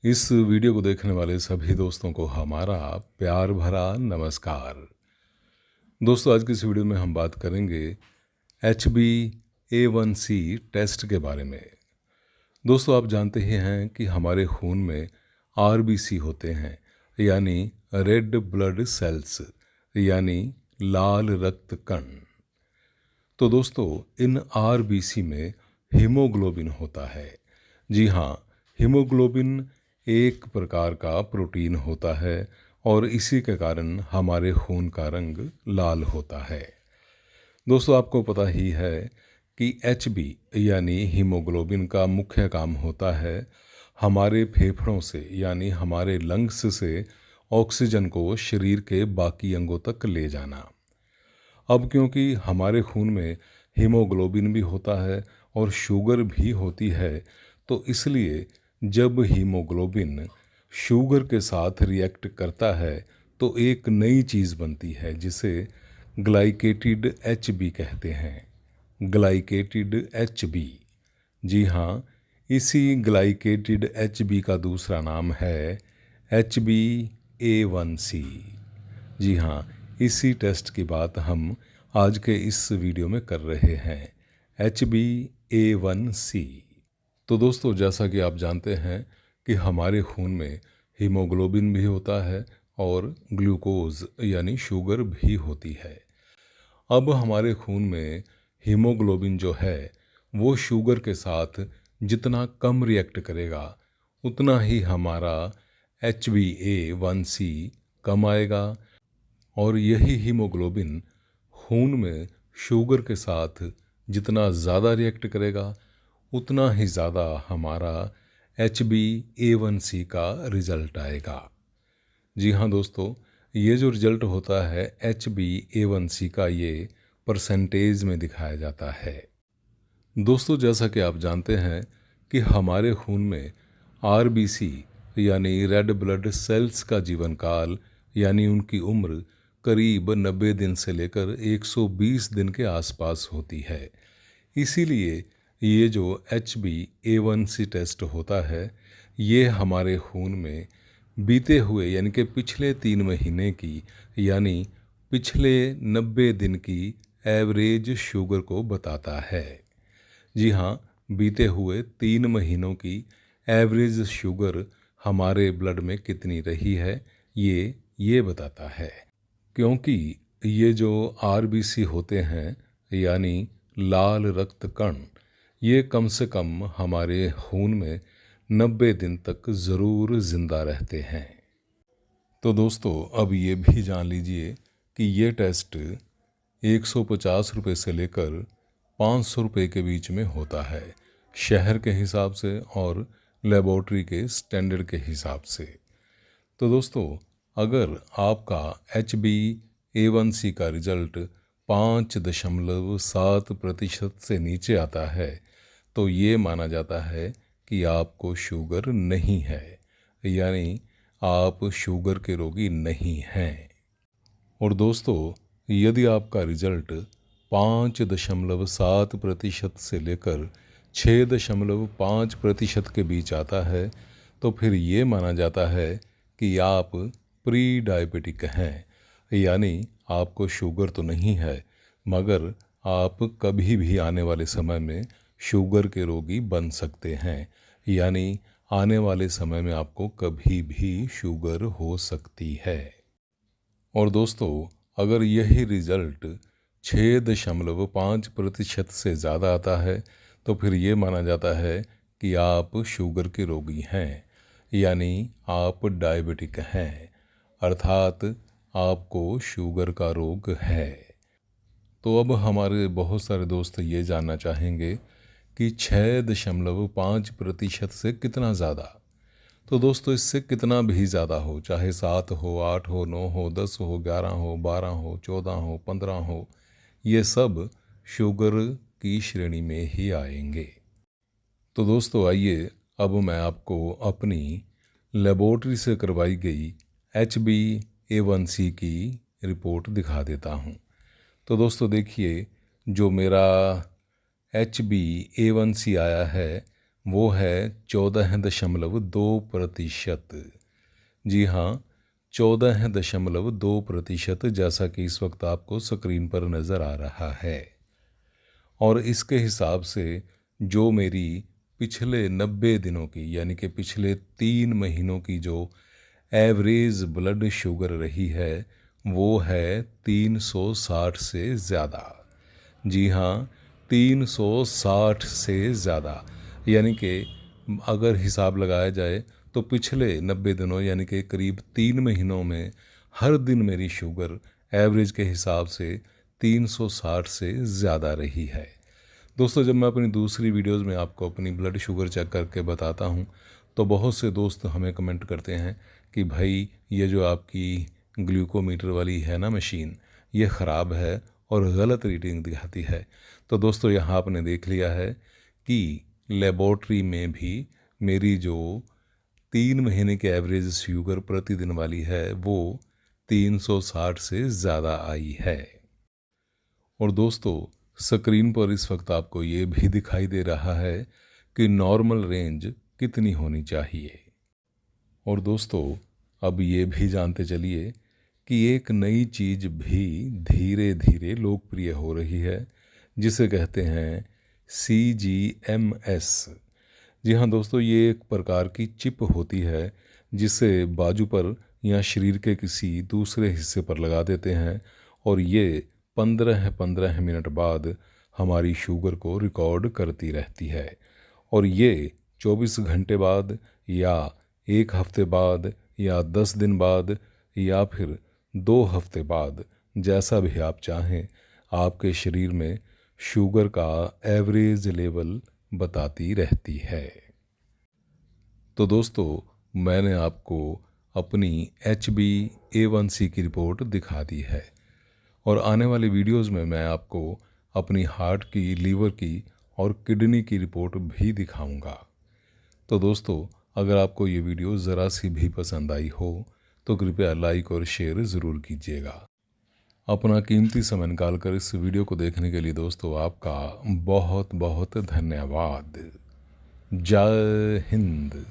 इस वीडियो को देखने वाले सभी दोस्तों को हमारा प्यार भरा नमस्कार। दोस्तों, आज की इस वीडियो में हम बात करेंगे HbA1c टेस्ट के बारे में। दोस्तों, आप जानते ही हैं कि हमारे खून में RBC होते हैं, यानी रेड ब्लड सेल्स, यानी लाल रक्त कण। तो दोस्तों, इन RBC में हीमोग्लोबिन होता है। जी हाँ, हीमोग्लोबिन एक प्रकार का प्रोटीन होता है और इसी के कारण हमारे खून का रंग लाल होता है। दोस्तों, आपको पता ही है कि HB यानी हीमोग्लोबिन का मुख्य काम होता है हमारे फेफड़ों से यानी हमारे लंग्स से ऑक्सीजन को शरीर के बाकी अंगों तक ले जाना। अब क्योंकि हमारे खून में हीमोग्लोबिन भी होता है और शुगर भी होती है, तो इसलिए जब हीमोग्लोबिन शुगर के साथ रिएक्ट करता है तो एक नई चीज़ बनती है जिसे ग्लाइकेटेड HB कहते हैं। Glycated HB। जी हाँ, इसी ग्लाइकेटेड HB का दूसरा नाम है HbA1c। जी हाँ, इसी टेस्ट की बात हम आज के इस वीडियो में कर रहे हैं, HbA1c। तो दोस्तों, जैसा कि आप जानते हैं कि हमारे खून में हीमोग्लोबिन भी होता है और ग्लूकोज यानी शुगर भी होती है। अब हमारे खून में हीमोग्लोबिन जो है वो शुगर के साथ जितना कम रिएक्ट करेगा उतना ही हमारा HbA1c कम आएगा, और यही हीमोग्लोबिन खून में शुगर के साथ जितना ज़्यादा रिएक्ट करेगा उतना ही ज़्यादा हमारा HbA1c का रिज़ल्ट आएगा। जी हाँ दोस्तों, ये जो रिज़ल्ट होता है HbA1c का, ये परसेंटेज में दिखाया जाता है। दोस्तों, जैसा कि आप जानते हैं कि हमारे खून में RBC यानी रेड ब्लड सेल्स का जीवन काल यानी उनकी उम्र करीब 90 दिन से लेकर 120 दिन के आसपास होती है। इसीलिए ये जो HbA1c टेस्ट होता है ये हमारे खून में बीते हुए यानी कि पिछले 3 महीने की यानी पिछले 90 दिन की एवरेज शुगर को बताता है। जी हाँ, बीते हुए 3 महीनों की एवरेज शुगर हमारे ब्लड में कितनी रही है ये बताता है। क्योंकि ये जो RBC होते हैं यानी लाल रक्त कण, ये कम से कम हमारे खून में 90 दिन तक ज़रूर ज़िंदा रहते हैं। तो दोस्तों, अब ये भी जान लीजिए कि ये टेस्ट 150 रुपये से लेकर 500 रुपये के बीच में होता है, शहर के हिसाब से और लेबॉर्ट्री के स्टैंडर्ड के हिसाब से। तो दोस्तों, अगर आपका HbA1c का रिजल्ट 5.7% से नीचे आता है तो ये माना जाता है कि आपको शुगर नहीं है, यानी आप शुगर के रोगी नहीं हैं। और दोस्तों, यदि आपका रिजल्ट 5.7% से लेकर 6.5% के बीच आता है तो फिर ये माना जाता है कि आप प्री डायबिटिक हैं, यानी आपको शुगर तो नहीं है मगर आप कभी भी आने वाले समय में शुगर के रोगी बन सकते हैं, यानी आने वाले समय में आपको कभी भी शुगर हो सकती है। और दोस्तों, अगर यही रिज़ल्ट 6.5% से ज़्यादा आता है तो फिर ये माना जाता है कि आप शुगर के रोगी हैं, यानी आप डायबिटिक हैं, अर्थात आपको शुगर का रोग है। तो अब हमारे बहुत सारे दोस्त ये जानना चाहेंगे कि 6.5% से कितना ज़्यादा। तो दोस्तों, इससे कितना भी ज़्यादा हो, चाहे 7 हो, 8 हो, 9 हो, 10 हो, 11 हो, 12 हो, 14 हो, 15 हो, ये सब शुगर की श्रेणी में ही आएंगे। तो दोस्तों, आइए अब मैं आपको अपनी लेबॉर्ट्री से करवाई गई HbA1c की रिपोर्ट दिखा देता हूँ। तो दोस्तों देखिए, जो मेरा HbA1c आया है वो है 14.2%। जी हाँ, 14.2%, जैसा कि इस वक्त आपको स्क्रीन पर नज़र आ रहा है। और इसके हिसाब से जो मेरी पिछले 90 दिनों की यानी कि पिछले 3 महीनों की जो एवरेज ब्लड शुगर रही है वो है 360 से ज़्यादा। जी हाँ, 360 से ज़्यादा, यानी कि अगर हिसाब लगाया जाए तो पिछले 90 दिनों यानी कि करीब 3 महीनों में हर दिन मेरी शुगर एवरेज के हिसाब से 360 से ज़्यादा रही है। दोस्तों, जब मैं अपनी दूसरी वीडियोस में आपको अपनी ब्लड शुगर चेक करके बताता हूँ तो बहुत से दोस्त हमें कमेंट करते हैं कि भाई ये जो आपकी ग्लूकोमीटर वाली है ना मशीन, ये ख़राब है और गलत रीडिंग दिखाती है। तो दोस्तों, यहाँ आपने देख लिया है कि लेबॉर्ट्री में भी मेरी जो 3 महीने की एवरेज शुगर प्रतिदिन वाली है वो 360 से ज़्यादा आई है। और दोस्तों, स्क्रीन पर इस वक्त आपको ये भी दिखाई दे रहा है कि नॉर्मल रेंज कितनी होनी चाहिए। और दोस्तों, अब ये भी जानते चलिए कि एक नई चीज़ भी धीरे धीरे लोकप्रिय हो रही है, जिसे कहते हैं CGMS। जी हाँ दोस्तों, ये एक प्रकार की चिप होती है जिसे बाजू पर या शरीर के किसी दूसरे हिस्से पर लगा देते हैं और ये 15-15 मिनट बाद हमारी शुगर को रिकॉर्ड करती रहती है। और ये 24 घंटे बाद या 1 हफ्ते बाद या 10 दिन बाद या फिर 2 हफ्ते बाद, जैसा भी आप चाहें, आपके शरीर में शुगर का एवरेज लेवल बताती रहती है। तो दोस्तों, मैंने आपको अपनी HbA1c की रिपोर्ट दिखा दी है और आने वाली वीडियोस में मैं आपको अपनी हार्ट की, लीवर की और किडनी की रिपोर्ट भी दिखाऊंगा। तो दोस्तों, अगर आपको ये वीडियो ज़रा सी भी पसंद आई हो तो कृपया लाइक और शेयर ज़रूर कीजिएगा। अपना कीमती समय निकाल कर इस वीडियो को देखने के लिए दोस्तों आपका बहुत बहुत धन्यवाद। जय हिंद।